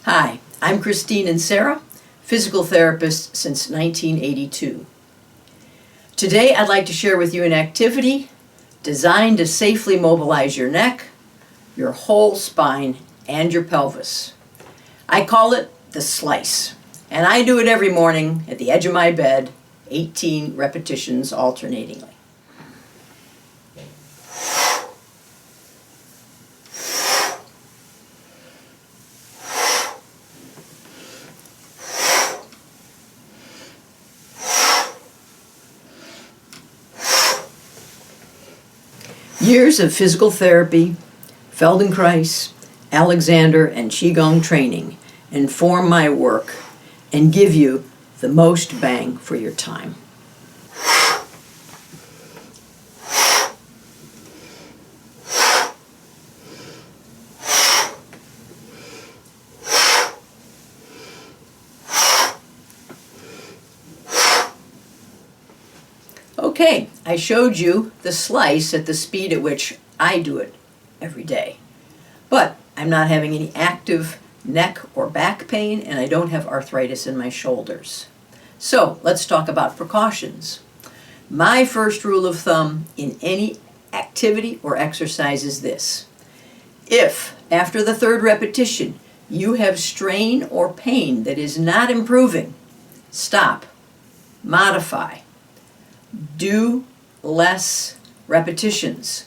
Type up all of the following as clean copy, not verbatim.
Hi, I'm Christine Inserra, physical therapist since 1982. Today I'd like to share with you an activity designed to safely mobilize your neck, your whole spine, and your pelvis. I call it the slice, and I do it every morning at the edge of my bed, 18 repetitions alternatingly. Years of physical therapy, Feldenkrais, Alexander, and Qigong training inform my work and give you the most bang for your time. Okay, I showed you the slice at the speed at which I do it every day. But I'm not having any active neck or back pain, and I don't have arthritis in my shoulders. So let's talk about precautions. My first rule of thumb in any activity or exercise is this. If, after the third repetition, you have strain or pain that is not improving, stop, modify. Do less repetitions.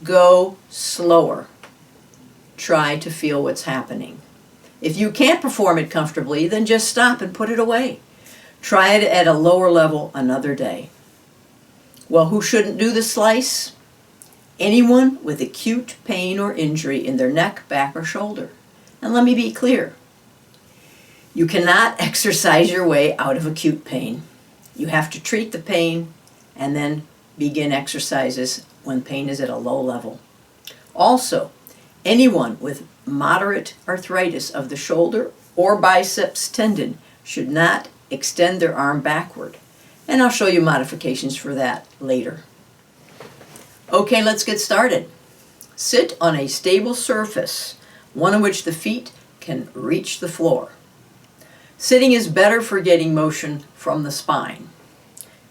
Go slower. Try to feel what's happening. If you can't perform it comfortably, then just stop and put it away. Try it at a lower level another day. Well, who shouldn't do the slice? Anyone with acute pain or injury in their neck, back, or shoulder. And let me be clear. You cannot exercise your way out of acute pain. You have to treat the pain and then begin exercises when pain is at a low level. Also, anyone with moderate arthritis of the shoulder or biceps tendon should not extend their arm backward. And I'll show you modifications for that later. Okay, let's get started. Sit on a stable surface, one on which the feet can reach the floor. Sitting is better for getting motion from the spine.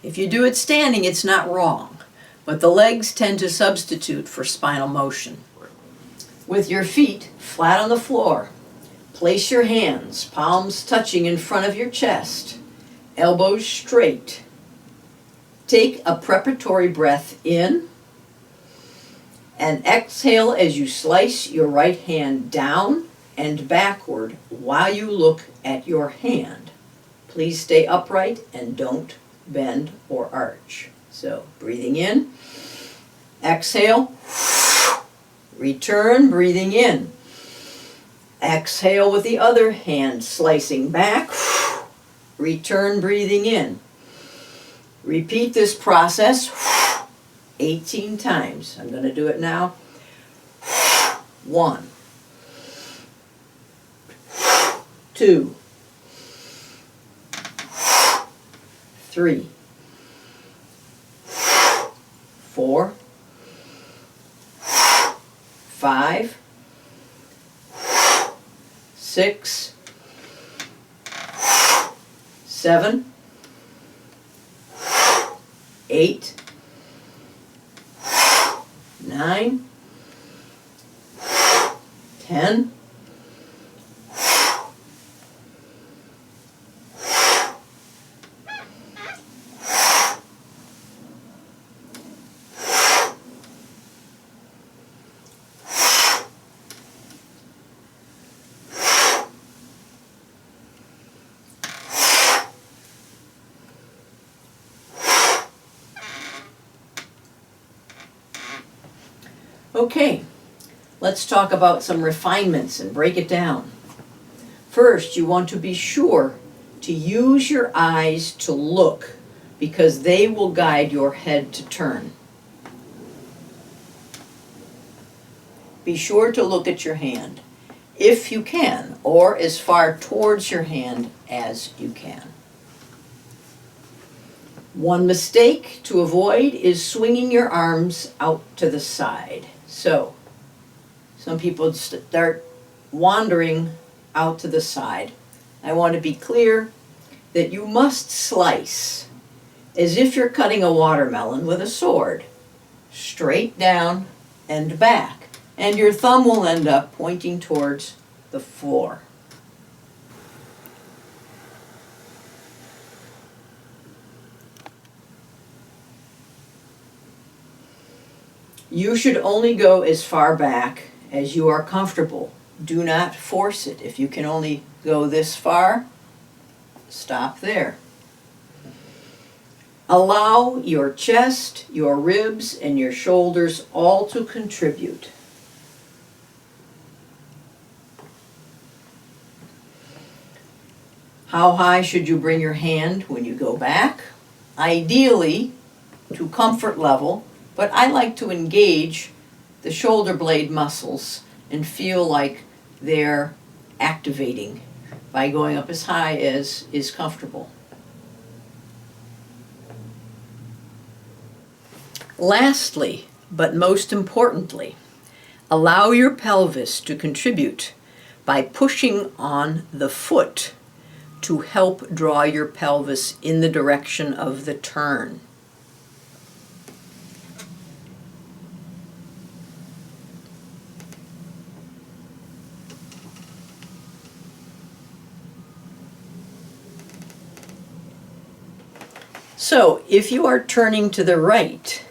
If you do it standing, it's not wrong, but the legs tend to substitute for spinal motion. With your feet flat on the floor, place your hands, palms touching in front of your chest, elbows straight. Take a preparatory breath in and exhale as you slice your right hand down and backward while you look at your hand. Please stay upright and don't bend or arch. So breathing in, exhale, return, breathing in. Exhale with the other hand, slicing back, return, breathing in. Repeat this process 18 times. I'm going to do it now. 1, 2, 3, 4, 5, 6, 7, 8, 9, 10, Okay, let's talk about some refinements and break it down. First, you want to be sure to use your eyes to look because they will guide your head to turn. Be sure to look at your hand, if you can, or as far towards your hand as you can. One mistake to avoid is swinging your arms out to the side. So, some people start wandering out to the side. I want to be clear that you must slice as if you're cutting a watermelon with a sword, straight down and back, and your thumb will end up pointing towards the floor. You should only go as far back as you are comfortable. Do not force it. If you can only go this far, stop there. Allow your chest, your ribs, and your shoulders all to contribute. How high should you bring your hand when you go back? Ideally, to comfort level, but I like to engage the shoulder blade muscles and feel like they're activating by going up as high as is comfortable. Lastly, but most importantly, allow your pelvis to contribute by pushing on the foot to help draw your pelvis in the direction of the turn. So, if you are turning to the right,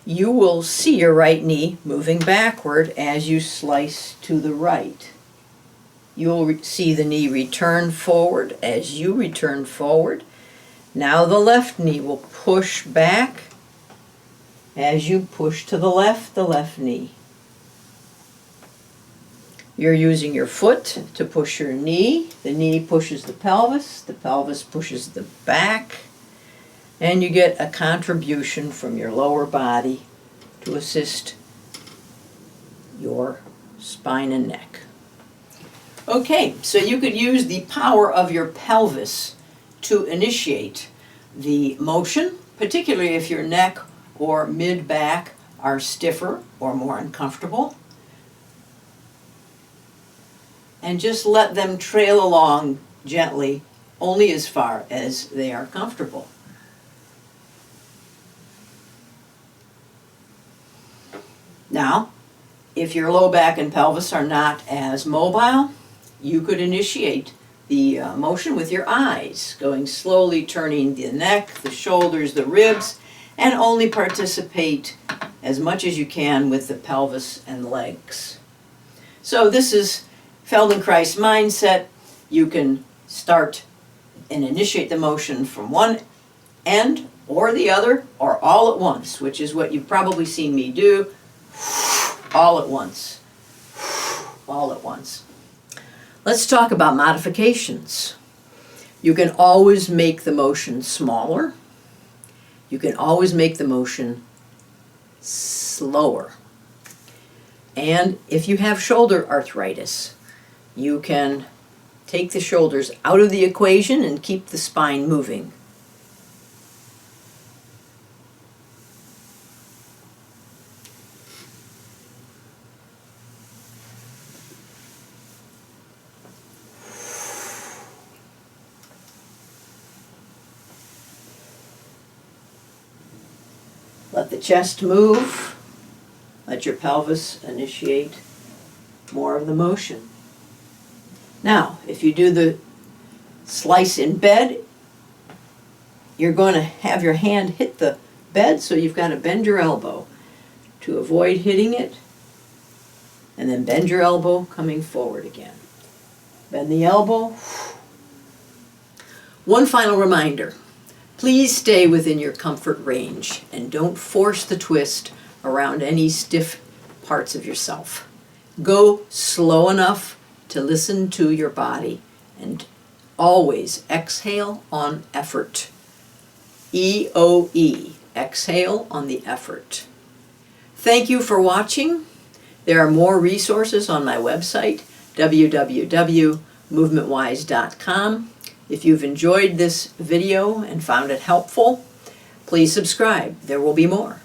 you will see your right knee moving backward as you slice to the right. You'll see the knee return forward as you return forward. Now the left knee will push back as you push to the left knee. You're using your foot to push your knee. The knee pushes the pelvis pushes the back. And you get a contribution from your lower body to assist your spine and neck. Okay, so you could use the power of your pelvis to initiate the motion, particularly if your neck or mid-back are stiffer or more uncomfortable. And just let them trail along gently, only as far as they are comfortable. Now, if your low back and pelvis are not as mobile, you could initiate the motion with your eyes, going slowly, turning the neck, the shoulders, the ribs, and only participate as much as you can with the pelvis and legs. So this is Feldenkrais mindset. You can start and initiate the motion from one end or the other, or all at once, which is what you've probably seen me do. All at once. All at once. Let's talk about modifications. You can always make the motion smaller. You can always make the motion slower. And if you have shoulder arthritis, you can take the shoulders out of the equation and keep the spine moving. Let the chest move. Let your pelvis initiate more of the motion. Now, if you do the slice in bed, you're going to have your hand hit the bed, so you've got to bend your elbow to avoid hitting it, and then bend your elbow coming forward again. Bend the elbow. One final reminder. Please stay within your comfort range and don't force the twist around any stiff parts of yourself. Go slow enough to listen to your body and always exhale on effort. EOE, exhale on the effort. Thank you for watching. There are more resources on my website, www.movementwise.com. If you've enjoyed this video and found it helpful, please subscribe. There will be more.